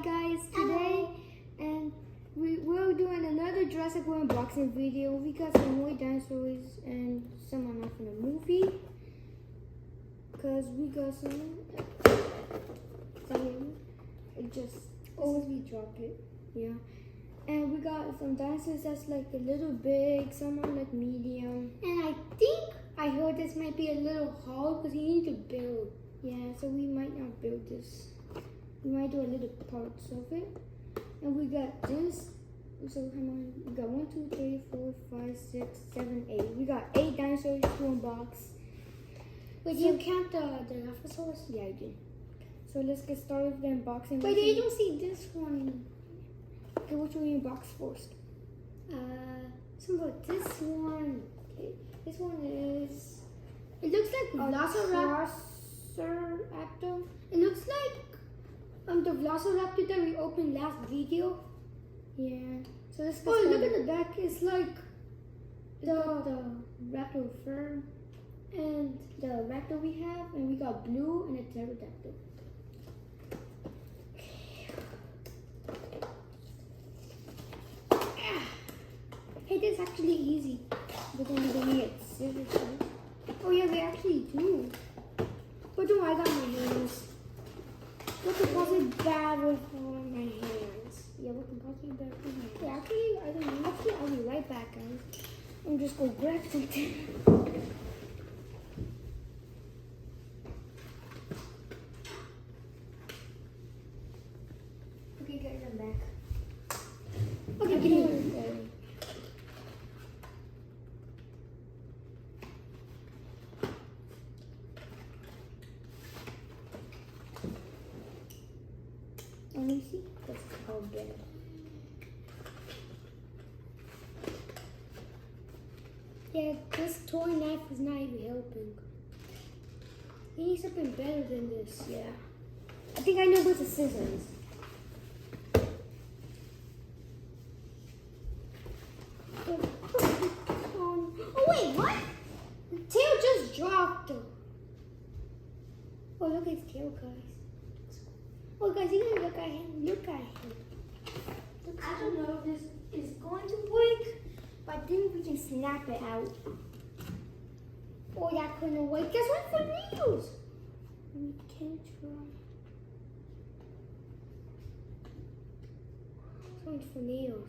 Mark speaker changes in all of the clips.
Speaker 1: guys, today and we're doing another Jurassic World unboxing video. We got some more dinosaurs and some are not from the movie because we got some it just we dropped it, yeah. And we got some dinosaurs that's like a little big, some are like medium, and I heard this might be a little hard because you need to build. Yeah, so we might not build this. We might do a little parts of it. And we got this. So how many? We got 1, 2, 3, 4, 5, 6, 7, 8. We got 8 dinosaurs to unbox.
Speaker 2: Wait, do you count the Dilophosaurus?
Speaker 1: Yeah, I do. So let's get started with the unboxing.
Speaker 2: Wait, I don't see this one.
Speaker 1: Okay, which one you unbox first?
Speaker 2: Some about this one.
Speaker 1: Okay, this one is.
Speaker 2: It looks like Velociraptor.
Speaker 1: Velociraptor.
Speaker 2: It looks like the Velociraptor that we opened last video.
Speaker 1: Yeah. So let's get
Speaker 2: Oh,
Speaker 1: started.
Speaker 2: look at the back. It's like
Speaker 1: the raptor fur and the raptor we have, and we got blue and a pterodactyl.
Speaker 2: Hey, that's actually easy.
Speaker 1: But then we don't get scissors, right?
Speaker 2: Oh yeah, we actually do. But don't worry, I got my hands.
Speaker 1: What could possibly bad with my hands? Yeah, what could possibly bad with my hands?
Speaker 2: Yeah, actually, I don't know.
Speaker 1: Actually, I'll be right back, guys. I'm just gonna grab something.
Speaker 2: Okay, guys, I'm back.
Speaker 1: Okay, let me see. That's how bad.
Speaker 2: Yeah, this toy knife is not even helping. You need something better than this.
Speaker 1: Yeah. I think I know what's the scissors.
Speaker 2: Oh wait, what? The tail just dropped. Oh, look at his tail, guys. Oh, guys, you gotta look at him. Look at him.
Speaker 1: I don't know if this is going to work, but I think we can snap it out.
Speaker 2: Oh, that couldn't work. Guess what for nails?
Speaker 1: We can try.
Speaker 2: Something for nails.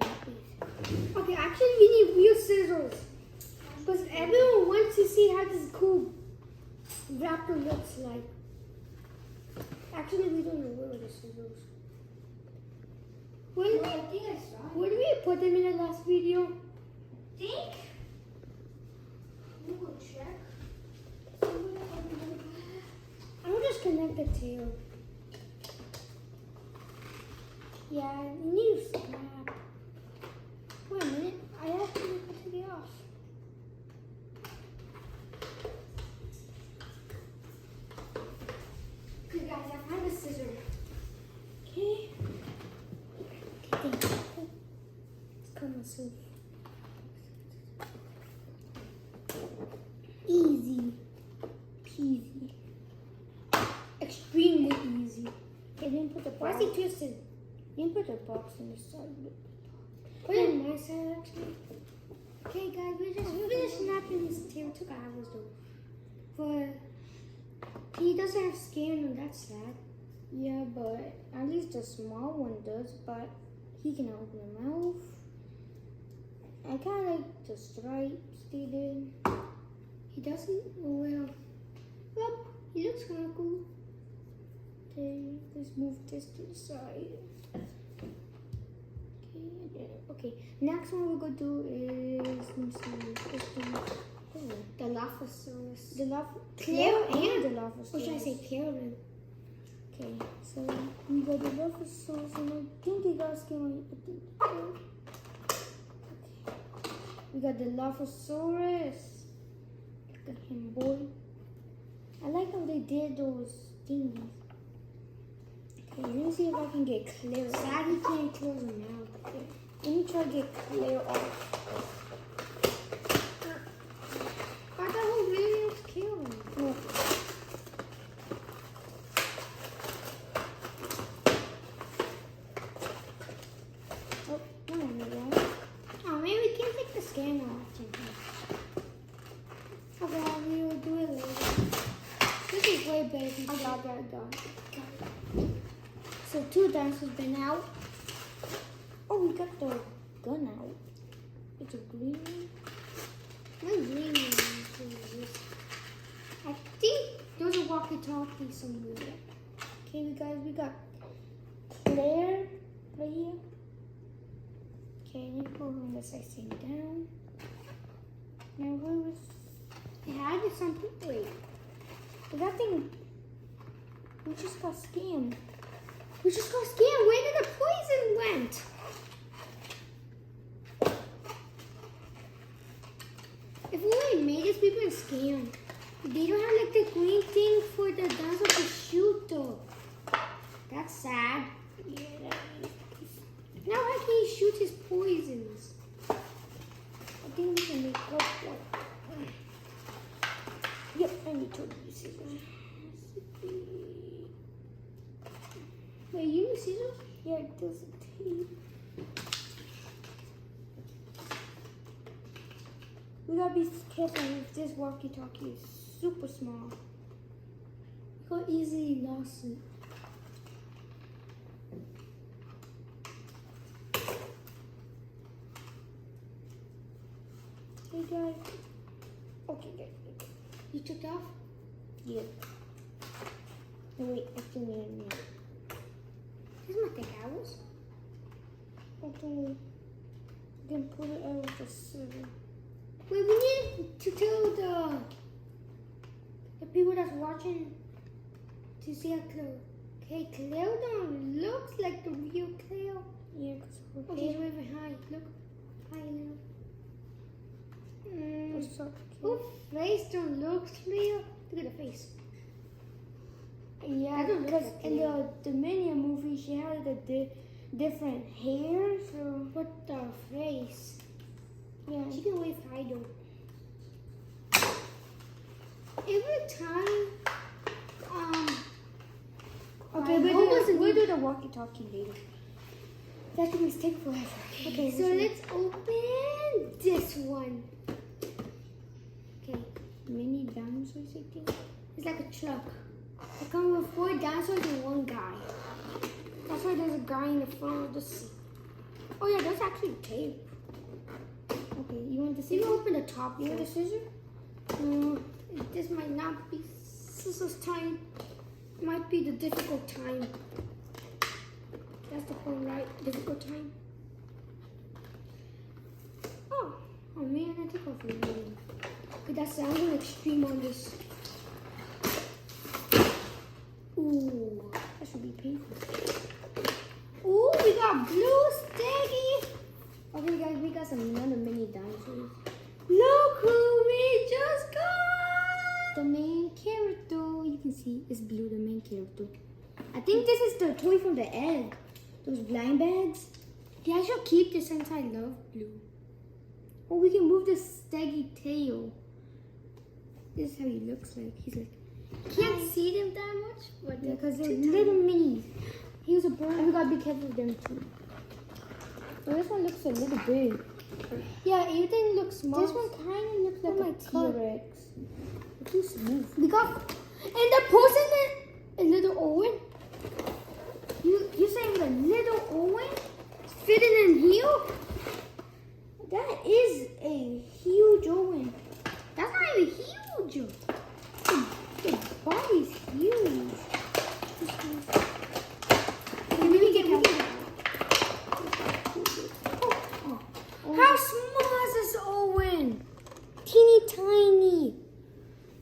Speaker 1: Yeah, please.
Speaker 2: Okay, actually, we need real scissors. Because everyone wants to see how this cool raptor looks like. Actually, we don't know where are the scissors. Where did
Speaker 1: I think I saw it.
Speaker 2: where did we put them in the last video?
Speaker 1: Think? We'll check.
Speaker 2: I'm gonna just connect the tail. Yeah, you need to snap. Wait a minute, I actually have to take it off.
Speaker 1: Okay, guys, I found a scissor.
Speaker 2: Okay. Okay, thank you. It's coming soon. Easy peasy. Extremely easy.
Speaker 1: Okay, then put the
Speaker 2: Why
Speaker 1: box.
Speaker 2: is he twisted?
Speaker 1: Then put the box on the side.
Speaker 2: Put it on my side, actually. Okay, guys, we just finished snapping his tail. It took hours though. But he doesn't have skin, and that's sad.
Speaker 1: Yeah, but at least the small one does, but he can open the mouth. I kind of like the stripes they did.
Speaker 2: He doesn't. Well, he looks kind of cool.
Speaker 1: Okay, let's move this to the side. Okay, next one we're gonna do is, let me see,
Speaker 2: The Dilophosaurus.
Speaker 1: the lava,
Speaker 2: Clear
Speaker 1: and
Speaker 2: and?
Speaker 1: the lava.
Speaker 2: Or should I say Karen?
Speaker 1: Okay, so we got the lava sauce, and I think they got skin on it. Okay, we got the Dilophosaurus. Look at him, boy. I like how they did those things. Okay, let me see if I can get clear.
Speaker 2: Sad he can't close them now.
Speaker 1: Okay, let me try to get clear off.
Speaker 2: I thought who really was killing?
Speaker 1: No. way better than I got it. So 2 dinosaurs been out. Oh, we got the gun out. It's a green one.
Speaker 2: What green one is this? I think there's a walkie-talkie somewhere.
Speaker 1: Okay, guys, we got Claire right here. Okay, let me put this icing down. Now, where was...
Speaker 2: It had something.
Speaker 1: Wait. That thing... We just got scammed.
Speaker 2: We just got scammed. Where did the poison went? If we only made this, we've been scammed. They don't have like the green thing for the dinosaur to shoot though. That's sad.
Speaker 1: Yeah, that is...
Speaker 2: Now how can he shoot his poisons?
Speaker 1: I think we can make up one. Yep, I need to use scissors.
Speaker 2: Wait, you need scissors?
Speaker 1: Yeah, it does a tape. We gotta be careful if this walkie-talkie is super small.
Speaker 2: We got easily lost it.
Speaker 1: Hey guys. Okay, good.
Speaker 2: You took it off?
Speaker 1: Yeah. No, wait, I still need a nail.
Speaker 2: This might take hours.
Speaker 1: Okay. Then put it out with the scissors.
Speaker 2: Wait, we need to tell the people that's watching to see how Cleo. Okay, Cleo don't look like the real Cleo.
Speaker 1: Yeah, because
Speaker 2: Oh, she's way behind. Look. Hi, Cleo.
Speaker 1: What's up?
Speaker 2: Her face don't look Cleo. Look at the face.
Speaker 1: Yeah,
Speaker 2: I don't look
Speaker 1: because
Speaker 2: like
Speaker 1: in
Speaker 2: Cleo.
Speaker 1: the Minion movie, she had the different hair, so...
Speaker 2: But the face.
Speaker 1: Yeah.
Speaker 2: She can wave high though. Every time,
Speaker 1: Okay, we'll do the walkie-talkie later. That thing is taking forever.
Speaker 2: Okay, so let's open this one. Okay,
Speaker 1: Mini dinosaurs, I think.
Speaker 2: it's like a truck. It comes with 4 dinosaurs and 1 guy. That's why there's a guy in the front of the seat. Oh yeah, there's actually tape.
Speaker 1: Okay, you want the
Speaker 2: So you
Speaker 1: scissors?
Speaker 2: open the top.
Speaker 1: You want the
Speaker 2: first.
Speaker 1: scissors?
Speaker 2: No, this might not be scissors time. Might be the difficult time. That's the point, right? Difficult time. Oh man, I took off a little. Okay, that's I'm going extreme on this. Ooh,
Speaker 1: That should be painful.
Speaker 2: ooh, we got blue steggy.
Speaker 1: Okay, guys, we got some another mini dinosaurs.
Speaker 2: Look who we just got.
Speaker 1: The main character, you can see, is blue, the main character. I think this is the toy from the egg. Those blind bags.
Speaker 2: Yeah, I should keep this since I love blue.
Speaker 1: Oh, we can move the steggy tail. This is how he looks like. He's like,
Speaker 2: Can't see them that much, but
Speaker 1: yeah, because they're
Speaker 2: too
Speaker 1: little
Speaker 2: tiny.
Speaker 1: minis. He was a bird. And we gotta be careful with them too. Oh, this one looks a little big.
Speaker 2: Yeah, everything looks small.
Speaker 1: This one kind of looks like
Speaker 2: Oh my
Speaker 1: a
Speaker 2: God.
Speaker 1: T-Rex. It's too smooth.
Speaker 2: We got, and the person that little Owen. You saying the little Owen fitting in here?
Speaker 1: That is a huge Owen.
Speaker 2: That's not even huge.
Speaker 1: The body's huge.
Speaker 2: Let me get it.
Speaker 1: Oh,
Speaker 2: How small is this Owen?
Speaker 1: teeny tiny.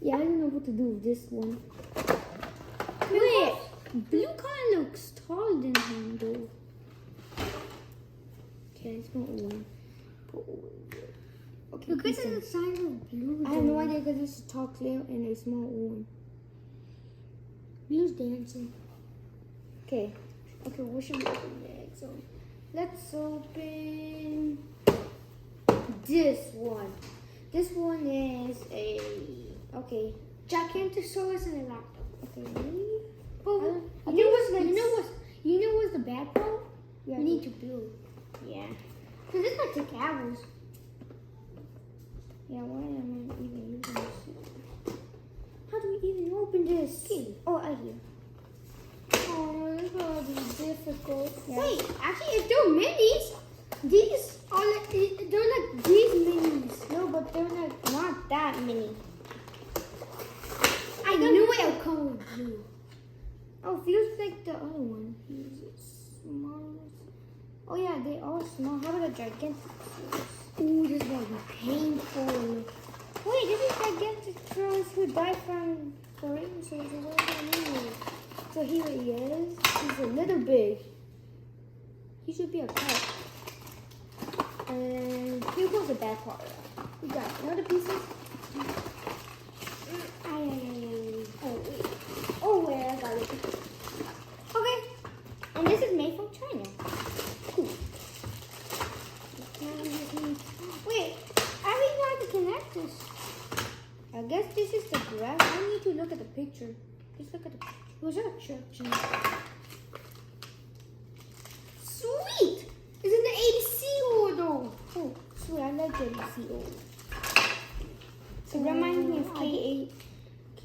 Speaker 1: Yeah, I don't know what to do with this one.
Speaker 2: Wait,
Speaker 1: Blue kind of looks taller than him though. Okay, it's not Owen. Put Owen there. Okay,
Speaker 2: look at
Speaker 1: he's
Speaker 2: the
Speaker 1: a-
Speaker 2: size of blue.
Speaker 1: I have no idea because this is tall Cleo and a small Owen.
Speaker 2: Blue's dancing.
Speaker 1: Okay. Okay, what should we open next? So let's open this one. This one is a okay.
Speaker 2: Gigantosaurus and a laptop.
Speaker 1: Okay, ready?
Speaker 2: Oh,
Speaker 1: I
Speaker 2: you
Speaker 1: think
Speaker 2: know
Speaker 1: it's like-
Speaker 2: you know what's the bad part?
Speaker 1: Yeah,
Speaker 2: We need to build.
Speaker 1: yeah.
Speaker 2: Cause this might take hours.
Speaker 1: Yeah, why am I even using this? How do we even open this?
Speaker 2: Okay.
Speaker 1: out of here.
Speaker 2: Oh no, this is gonna be difficult.
Speaker 1: Yeah.
Speaker 2: Wait, actually, if they're minis, these are like they're like these minis.
Speaker 1: No, but they're like not that many.
Speaker 2: I knew it would come with blue.
Speaker 1: Oh, feels like the other one. He's small. Oh yeah, they are small. How about a gigantic?
Speaker 2: Ooh, this is gonna be painful.
Speaker 1: Wait, this is Gigantic who died from paralysis. What does that mean? So here he is. He's a little big. He should be a pet. And here goes the bad part. We got another pieces.
Speaker 2: Oh wait.
Speaker 1: Oh wait, I got it. Okay. And this is made from China. Cool. Wait, I really want to connect this. I guess this is the grass. I need to look at the picture. Just look at the picture.
Speaker 2: Was that a church? Sweet! It's in the ABC order.
Speaker 1: Oh, sweet. I like the CO. So that reminds me of K8.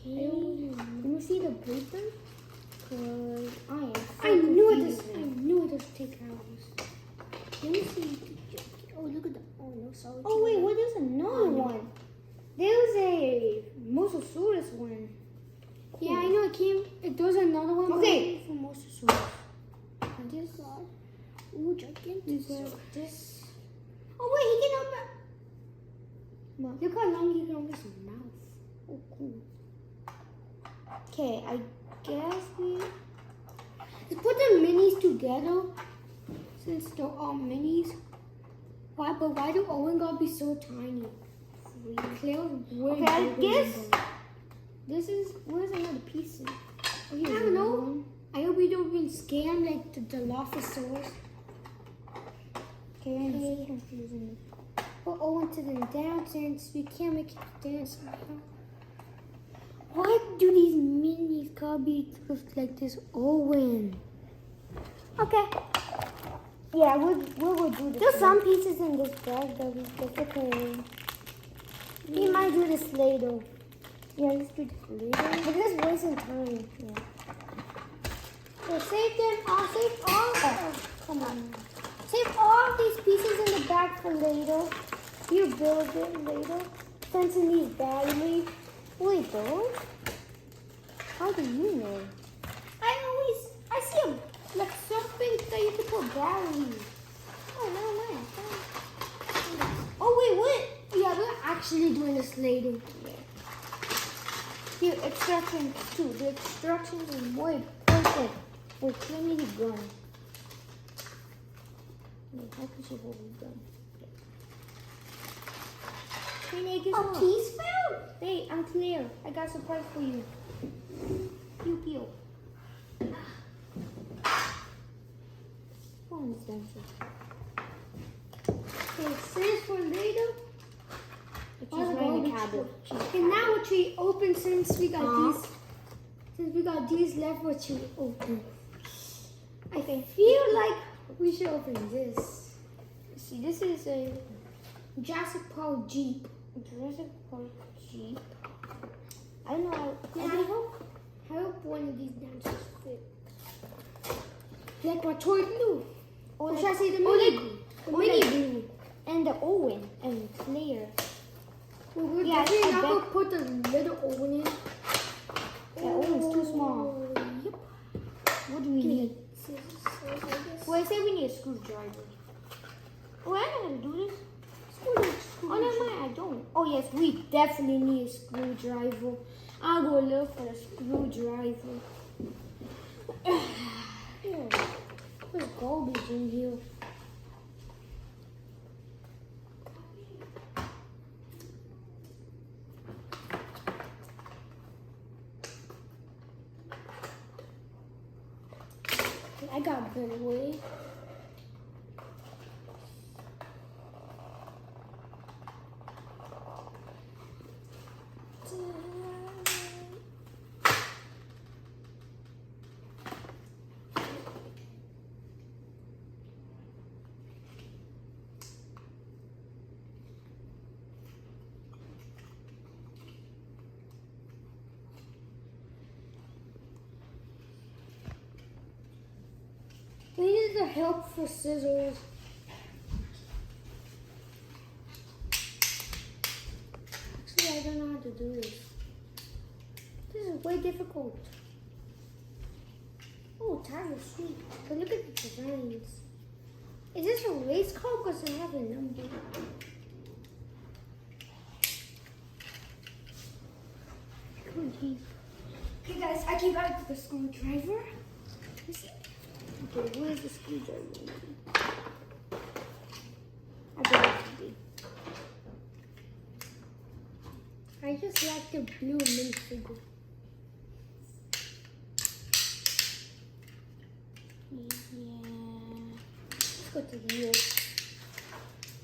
Speaker 1: Can you see the paper? Cause
Speaker 2: I knew it was take hours.
Speaker 1: Let me see.
Speaker 2: Oh, look at the. Oh no, sorry.
Speaker 1: Oh wait, what is another one? There's a Mosasaurus one.
Speaker 2: Yeah, I know it came. There's another one.
Speaker 1: Okay.
Speaker 2: For Mosasaurus. And this guy. Ooh, gigantic.
Speaker 1: This.
Speaker 2: Oh wait, he can open.
Speaker 1: What?
Speaker 2: Look how long he can open his mouth.
Speaker 1: Oh, cool. Okay, I guess we.
Speaker 2: Let's put the minis together. Since they're all minis. Why? But why do Owen gotta be so tiny? Claire's way
Speaker 1: Okay, I
Speaker 2: bigger
Speaker 1: guess
Speaker 2: than them.
Speaker 1: this is. Where's another piece? Oh,
Speaker 2: I
Speaker 1: here's
Speaker 2: don't know.
Speaker 1: another one.
Speaker 2: I hope we don't get scammed like the Dilophosaurus.
Speaker 1: Okay, it's confusing.
Speaker 2: Put Owen to the down since we can't make it dance now.
Speaker 1: Why do these minis gotta be look like this Owen? Okay. Yeah, we'll do this. There's some pieces in this bag that we get okay. We might do this later. Yeah, let's do this later. But this wasting time. Yeah.
Speaker 2: So save them all. Save all.
Speaker 1: Oh, come on.
Speaker 2: Save all of these pieces in the bag for later.
Speaker 1: You build it later. Since it needs battery. Wait, though. How do you know?
Speaker 2: I see a like something that you can put batteries.
Speaker 1: Oh, no way.
Speaker 2: Oh wait, what? Yeah, we're actually doing this later.
Speaker 1: Here, extraction 2. The extractions is more perfect for cleaning the gun. Wait, how can she hold the gun? Hey, Nate,
Speaker 2: A piece found?
Speaker 1: Hey, I'm clear. I got a surprise for you. Pew pew. Phone sensor.
Speaker 2: Okay, since for later.
Speaker 1: She's wearing the cabinet.
Speaker 2: Okay, now what we open since we got these. Since we got these left, what should we open? I feel like we should open this.
Speaker 1: See, this is a
Speaker 2: Jurassic Park Jeep.
Speaker 1: Jurassic Park Jeep. I don't know.
Speaker 2: I hope one of these dinosaurs fit. Like my toy blue. Or should I say the mini? The mini blue.
Speaker 1: And the Owen and Claire.
Speaker 2: Well, we're
Speaker 1: Yeah,
Speaker 2: definitely
Speaker 1: I
Speaker 2: not
Speaker 1: bet-
Speaker 2: gonna put the little Owen in.
Speaker 1: That Owen's too small.
Speaker 2: Yep.
Speaker 1: What do we need?
Speaker 2: Scissors, I guess.
Speaker 1: Well, I say we need a screwdriver. Oh, I know how to do this. Oh, no, I don't. Oh, yes, we definitely need a screwdriver. I'll go look for a screwdriver.
Speaker 2: There's garbage in here. I got a better way. the help for scissors. Actually, I don't know how to do this. This is way difficult. Oh, Tyler's sweet. But look at the designs. Is this a race car? Because I have a number.
Speaker 1: Okay guys, I came out with the screwdriver. Okay, where's the screwdriver? I brought it today.
Speaker 2: I just like the blue minifigure.
Speaker 1: Yeah.
Speaker 2: Let's go to the US.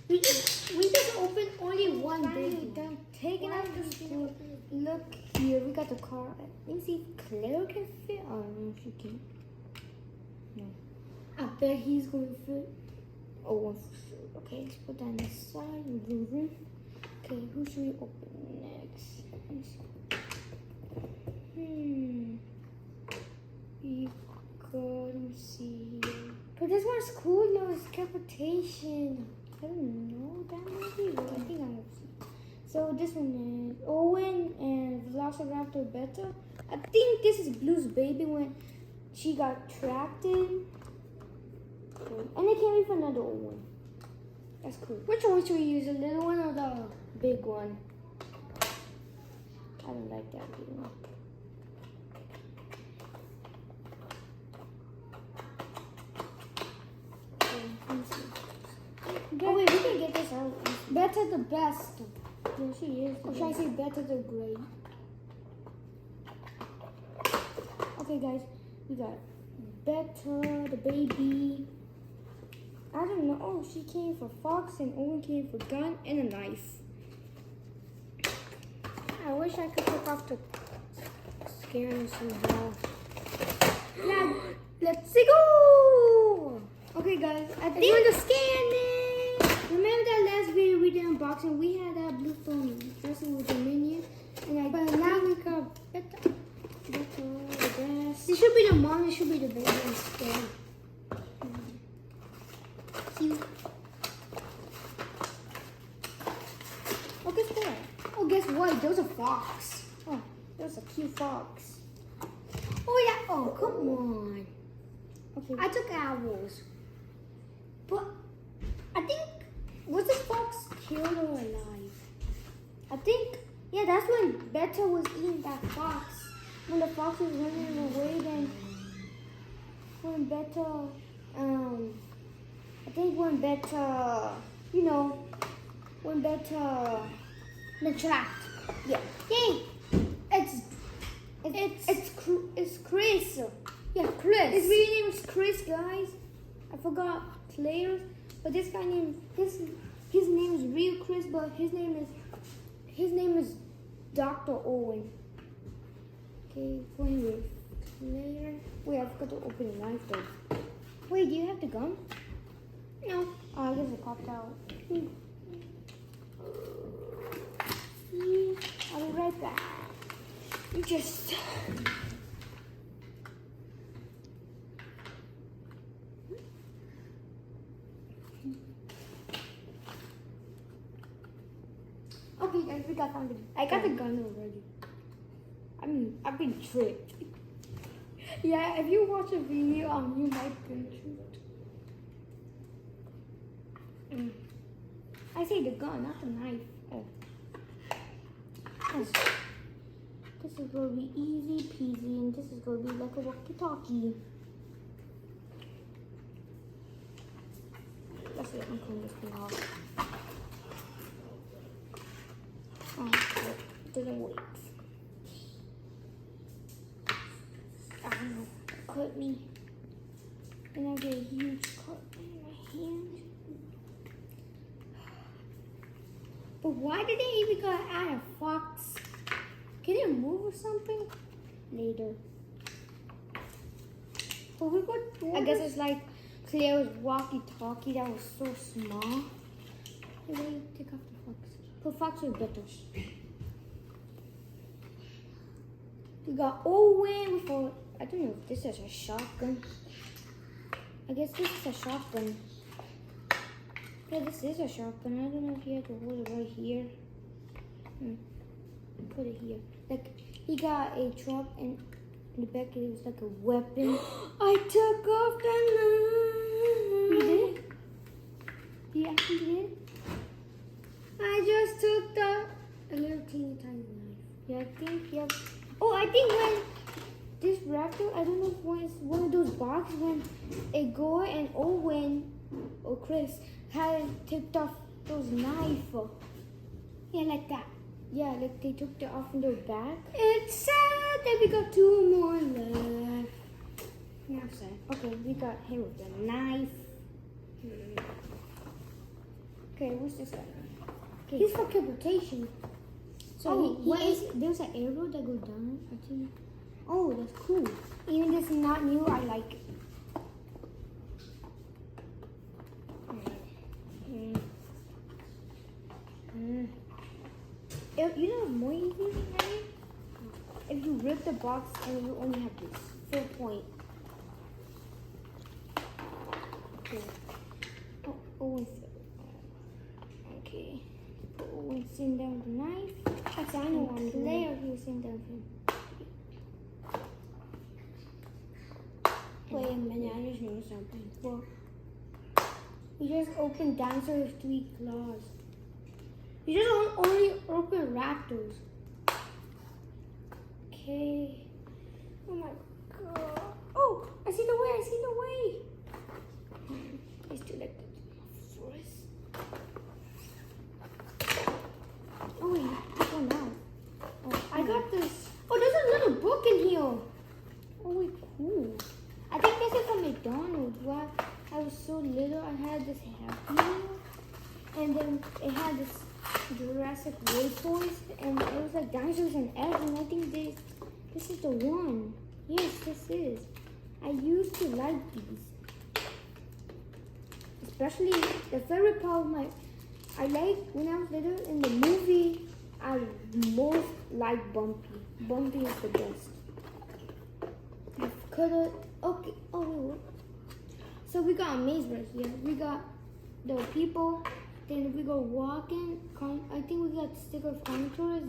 Speaker 2: We just opened only one big one.
Speaker 1: Taking out the screw. Look here, we got the car. Let me see if Claire can fit. I don't know if she can. No.
Speaker 2: I bet he's going to fit.
Speaker 1: Oh, one for sure. Okay, let's put that on the side. Vroom. Okay, who should we open next? Let me see. We got, let me see here.
Speaker 2: But this one's cool though, it's capitation.
Speaker 1: I don't know that movie. I think I have seen. So this one is Owen and Velociraptor Beta. I think this is Blue's baby when she got trapped in. Okay. And they came in for another Owen. That's cool.
Speaker 2: Which one should we use, the little one or the
Speaker 1: Big one. I don't like that big one. Okay, let me see.
Speaker 2: Oh wait, we can get this out.
Speaker 1: Beta the best. Yeah, she is.
Speaker 2: Or should I say Beta the great?
Speaker 1: Okay, guys, we got Beta, the baby. I don't know. Oh, she came for Fox and Owen came for gun and a knife.
Speaker 2: I wish I could take off the scanner somehow.
Speaker 1: Yeah, let's go. Okay, guys, I think
Speaker 2: we're the scanning.
Speaker 1: Remember that last video we did unboxing? We had that blue phone dressing with the minion, and but now we got Beta. Beta, the best.
Speaker 2: This should be the mom. This should be the baby instead.
Speaker 1: Cute. Oh, guess what?
Speaker 2: Oh, guess what? There's a fox.
Speaker 1: Oh, there's a cute fox.
Speaker 2: Oh yeah. Oh, come on.
Speaker 1: Okay.
Speaker 2: I took owls. But I think, was this fox killed or alive?
Speaker 1: I think, yeah, that's when Beta was eating that fox. When the fox was running away, then when Beta, I think when Beta, you know, when Beta,
Speaker 2: The trapped.
Speaker 1: yeah.
Speaker 2: Yay!
Speaker 1: It's Chris.
Speaker 2: Yeah, Chris.
Speaker 1: His real name is Chris, guys. I forgot Claire's, but this guy name his name is real Chris, but his name is Dr. Owen. Okay, playing with Claire. Wait, I forgot to open the knife though. Wait, do you have the gun?
Speaker 2: No.
Speaker 1: Oh, I guess it popped out. I'll be right back. You just. Okay, guys, we got found it.
Speaker 2: I got the gun already.
Speaker 1: I've been tricked.
Speaker 2: Yeah, if you watch a video, you might be tricked.
Speaker 1: I say the gun, not the knife. Oh. This is gonna be easy peasy, and this is gonna be like a walkie-talkie. Let's see, I'm cleaning this thing off. Oh, it didn't work. I don't know. It cut me. And I get a huge cut in my hand.
Speaker 2: But why did they even go add a fox? Can it move or something?
Speaker 1: Later.
Speaker 2: But we got.
Speaker 1: I guess it's like Claire's walkie-talkie that was so small.
Speaker 2: Hey, wait, take off the fox.
Speaker 1: Put fox with better. We got Owen for, I don't know if this is a shotgun. I guess this is a shotgun. Yeah, this is a shotgun. I don't know if you have to hold it right here. Put it here. Like, he got a truck and in the back it was like a weapon. I took off the knife. You did? You actually did?
Speaker 2: I just took a little teeny tiny knife.
Speaker 1: Yeah, I think, yeah. Oh, I think when this raptor, I don't know if it's one of those boxes when Igor and Owen or Chris had tipped off those knives.
Speaker 2: Yeah, like that.
Speaker 1: Yeah, like they took it off in their back.
Speaker 2: It's sad that we got 2 more left.
Speaker 1: Not sad. Okay, we got him with the knife. Okay, what's this guy? Okay.
Speaker 2: He's for teleportation.
Speaker 1: So there's an arrow that goes down, I think. Oh, that's cool.
Speaker 2: Even if it's not new, I like it.
Speaker 1: You know what's more easy, right? If you rip the box and you only have this 4 point. Okay. Oh, Owen's. Okay. Owen's sitting down with the knife.
Speaker 2: That's I know one.
Speaker 1: Later he was sitting down with him.
Speaker 2: Wait a minute, I just knew something.
Speaker 1: Well,
Speaker 2: You just opened dinosaurs with 3 claws. You just only open raptors.
Speaker 1: okay. Oh my god. Oh, I see the way, I see the way. It's too like the forest. Oh wait, which one now? Oh,
Speaker 2: I got this. Oh, there's a little book in here.
Speaker 1: oh wait, cool. I think this is from McDonald's. While I was so little, I had this Happy Meal. And then it had this Jurassic World toys. And it was like dinosaurs and eggs. And I think this is the one. Yes, this is. I used to like these. Especially the favorite part of I like when I was little in the movie, I most like Bumpy. Bumpy is the best. Okay, oh, so we got a maze right here. We got the people, then we go walking. I think we got stick of contours,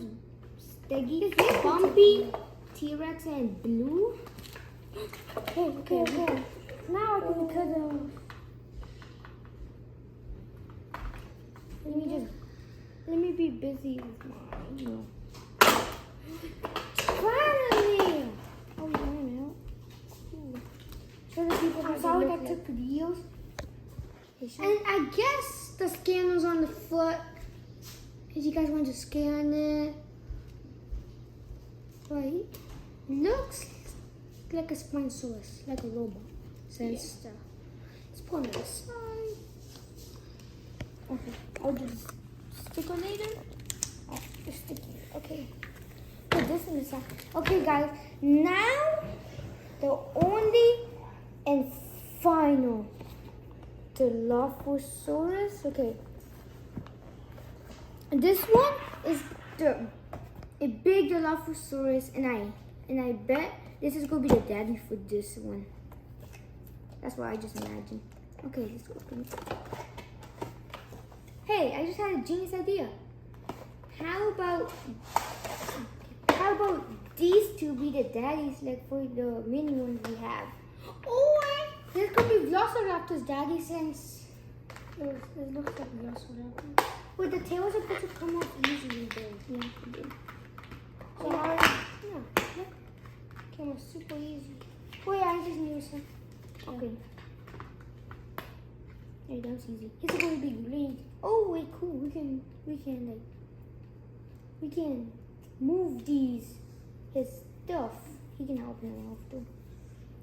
Speaker 1: Steggy, Bumpy, T-Rex, and Blue.
Speaker 2: Okay. Now I can cut them.
Speaker 1: Let me be busy with mine.
Speaker 2: Finally!
Speaker 1: Oh, you want to help? Cool. Show the people how
Speaker 2: I'm sorry
Speaker 1: they
Speaker 2: that
Speaker 1: look
Speaker 2: took videos.
Speaker 1: like.
Speaker 2: And I guess the scanner's on the foot. If you guys want to scan it. Right? Looks like a Spinosaurus, like a robot. Since let's put it aside.
Speaker 1: Okay, I'll do this. Sticker later. Oh, it's sticky. Okay. Put this in the side. Okay, guys. Now, the only and final Dilophosaurus. Okay. This one is a big Dilophosaurus, and I bet this is gonna be the daddy for this one. That's what I just imagined. Okay, let's open it. Hey, I just had a genius idea. How about these two be the daddies, like for the mini ones we have?
Speaker 2: Oh, this could be Velociraptor's daddy since it looks like Velociraptor. But the tails are supposed to come off easily though.
Speaker 1: Yeah, we did.
Speaker 2: So
Speaker 1: Yeah, came out super easy.
Speaker 2: wait, I just knew some.
Speaker 1: Okay. Hey, that's easy. It's going to be green. Oh wait, cool. We can move his stuff. He can help me out too.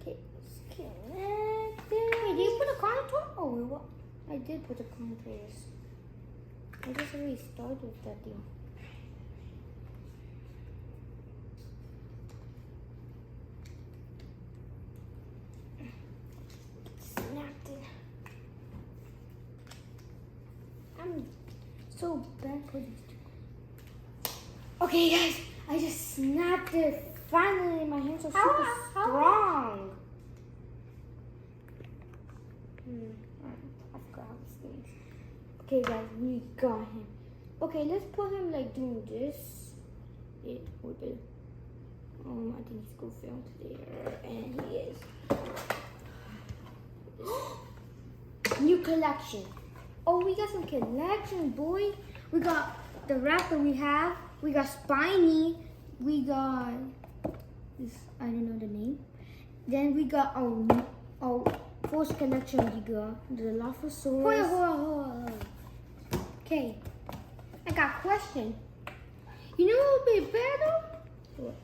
Speaker 1: Okay, let's connect it.
Speaker 2: Hey, did you put a contour?
Speaker 1: Oh, what? I did put the contours. I just already started with that deal. Snapped it. I'm so bad for these two. Okay, guys, I just snapped it. Finally, my hands are super strong. Okay, guys, we got him. Okay, let's put him like doing this. It would be. I think he's gonna film there, and he is. New collection. Oh, we got some collection, boy. We got the raptor we have. We got Spiny. We got this. I don't know the name. Then we got first collection. We got the Dilophosaurus.
Speaker 2: Hold on. Okay, I got a question. You know what would be better?
Speaker 1: What?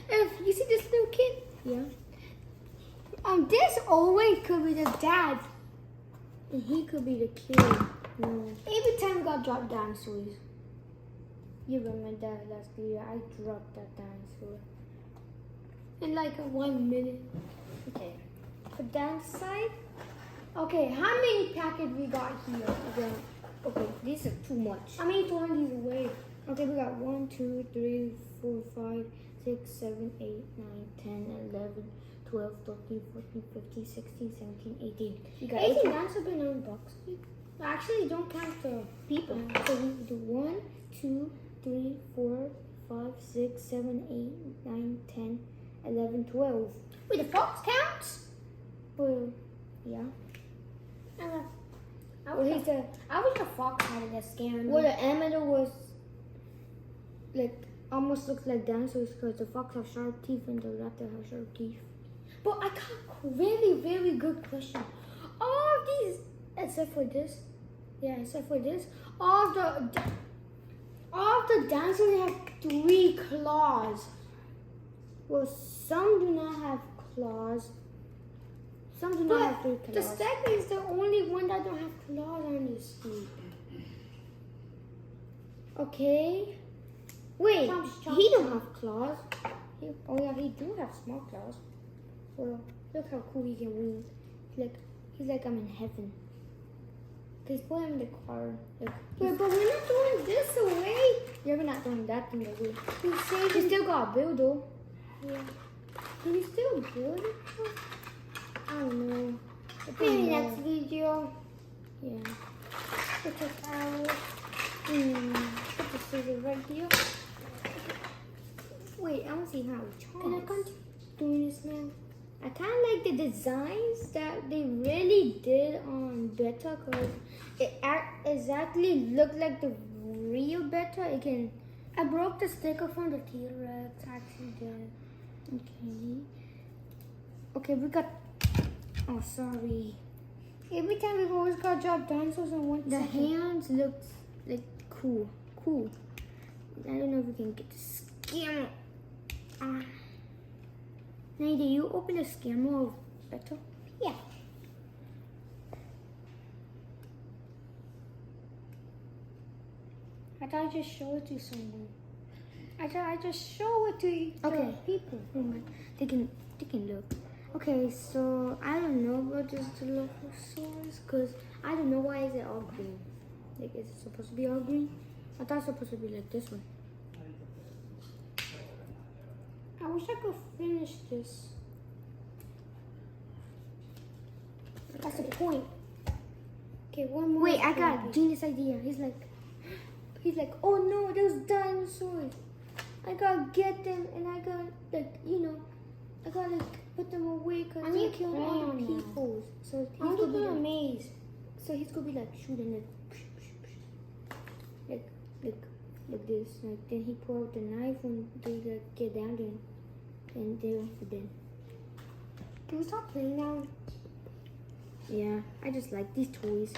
Speaker 2: If you see this little kid,
Speaker 1: Yeah.
Speaker 2: this always could be the dad.
Speaker 1: And he could be the kid. No.
Speaker 2: Every time we got dropped dinosaurs.
Speaker 1: You remember that last video? I dropped that dinosaur.
Speaker 2: In like 1 minute.
Speaker 1: Okay. Put down the side.
Speaker 2: Okay, how many packets we got here?
Speaker 1: Okay, these are too much.
Speaker 2: How many throwing these away?
Speaker 1: Okay, we got 1, 2, 3, 4, 5, 6, 7, 8, 9, 10, 11, 12, 13, 14, 15, 16, 17, 18. We got
Speaker 2: 18 dinosaurs been unboxed. Actually, don't count the
Speaker 1: people. So we do 1, 2, 3, 4, 5, 6, 7, 8, 9, 10, 11, 12.
Speaker 2: Wait, the fox counts?
Speaker 1: Well, yeah.
Speaker 2: I wish the fox had a scan.
Speaker 1: Well, the amateur was like almost looks like dinosaurs because the fox have sharp teeth and the raptor have sharp teeth.
Speaker 2: But I got a really, really good question. All of these, except for this, all of the dinosaurs have 3 claws.
Speaker 1: Well, some do not have claws. Some do not have 3 claws.
Speaker 2: The stag is the only one that don't have claws on his feet.
Speaker 1: Okay. Wait, he don't have claws. Oh yeah, he do have small claws. Well, look how cool he can wing. He's like I'm in heaven. Cause put him in the car. Like,
Speaker 2: Wait, but we're not throwing this away.
Speaker 1: yeah, we're not throwing that thing away.
Speaker 2: We saved
Speaker 1: He
Speaker 2: it.
Speaker 1: still got a build though.
Speaker 2: Yeah.
Speaker 1: Can we still build it? I don't know.
Speaker 2: Maybe next video.
Speaker 1: Yeah.
Speaker 2: Put this out.
Speaker 1: Put the scissors right here. Wait, I want to see how it charms.
Speaker 2: Can I continue doing this now?
Speaker 1: I kind of like the designs that they really did on Beta because it exactly looked like the real Beta. It can.
Speaker 2: I broke the sticker from the T-Rex. I actually did.
Speaker 1: Okay. Okay, we got. Oh, sorry.
Speaker 2: Every time we always got drop dinosaurs in 1
Speaker 1: The
Speaker 2: second.
Speaker 1: hands looks like cool. I don't know if we can get the scammer. Nady, you open the scammer of Beta?
Speaker 2: Yeah. I thought I just show it to someone. I thought I just show it to
Speaker 1: Okay.
Speaker 2: the people.
Speaker 1: Oh my, they can look. Okay, so I don't know about this Dilophosaurus because I don't know why is it all green. Like, is it supposed to be all green? I thought it's supposed to be like this one.
Speaker 2: I wish I could finish this. That's the point. Okay, one more.
Speaker 1: Wait, I got a genius idea. He's like, oh no, those dinosaurs. I gotta get them and I gotta I gotta put them away because
Speaker 2: I
Speaker 1: they're
Speaker 2: need
Speaker 1: killing all the
Speaker 2: crayon now.
Speaker 1: people. So he's
Speaker 2: I'm
Speaker 1: gonna
Speaker 2: gonna
Speaker 1: be
Speaker 2: do a
Speaker 1: like,
Speaker 2: maze.
Speaker 1: so he's gonna be like shooting it, like this. Like then he pull out the knife when they like get down there, and they're dead.
Speaker 2: Can we stop playing now?
Speaker 1: Yeah, I just like these toys,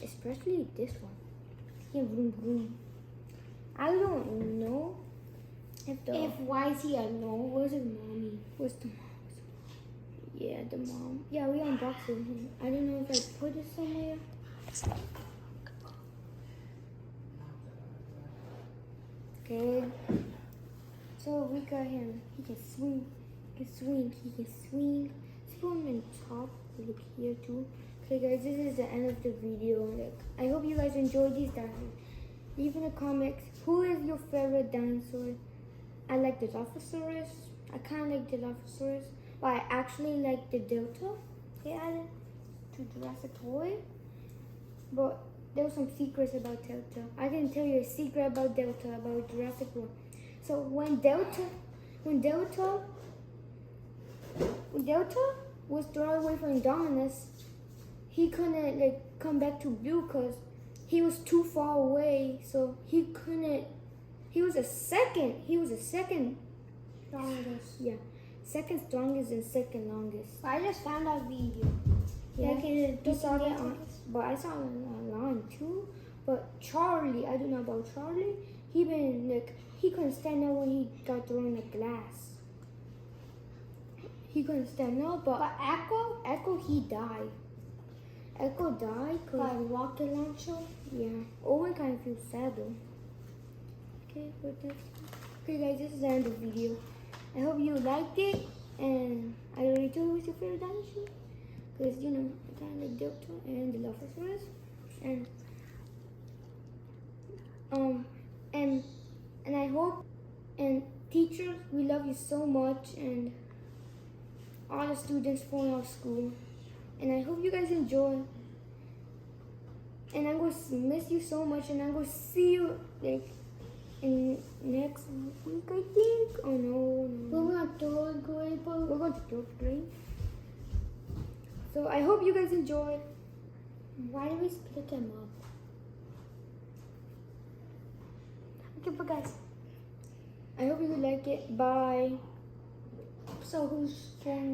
Speaker 1: especially this one. Yeah, vroom vroom. I don't know if the
Speaker 2: Why is he alone? Where's his mommy?
Speaker 1: where's the mom? Yeah, the mom. Yeah, we unboxed it. I don't know if I put it somewhere. Okay. So we got him. He can swing. He can swing. Let's put him in top. Look here too. Okay guys, this is the end of the video. Like, I hope you guys enjoyed these dinosaurs. Leave in the comments who is your favorite dinosaur. I like the Dilophosaurus. I kind of like the Dilophosaurus, but I actually like the Delta they added to Jurassic Toy. But there were some secrets about Delta. I can tell you a secret about Delta, about Jurassic World. So when Delta was thrown away from Dominus, he couldn't like come back to Blue because he was too far away. So he couldn't. He was a second
Speaker 2: Strongest.
Speaker 1: Yeah, second strongest and second longest.
Speaker 2: I just found that video.
Speaker 1: Yeah,
Speaker 2: Like,
Speaker 1: you saw that on, but I saw it online too. But Charlie, I don't know about Charlie. He couldn't stand up when he got thrown in the glass. He couldn't stand up, but Echo, he died. Echo died
Speaker 2: By
Speaker 1: because
Speaker 2: rocket launcher.
Speaker 1: yeah. Owen kind of feels sad though. Okay, okay guys, this is the end of the video. I hope you liked it, and I already told you what's your favorite dinosaur, because you know I kind of like Delta and the Dilophosaurus, and I hope, and teachers, we love you so much, and all the students from our school, and I hope you guys enjoy. And I'm going to miss you so much, and I'm going to see you like in next week, I think. Oh no.
Speaker 2: We're going to third grade, but
Speaker 1: We're going to third grade. So I hope you guys enjoyed.
Speaker 2: why do we split them up?
Speaker 1: Okay, but guys, I hope you like it. Bye.
Speaker 2: So who's strong?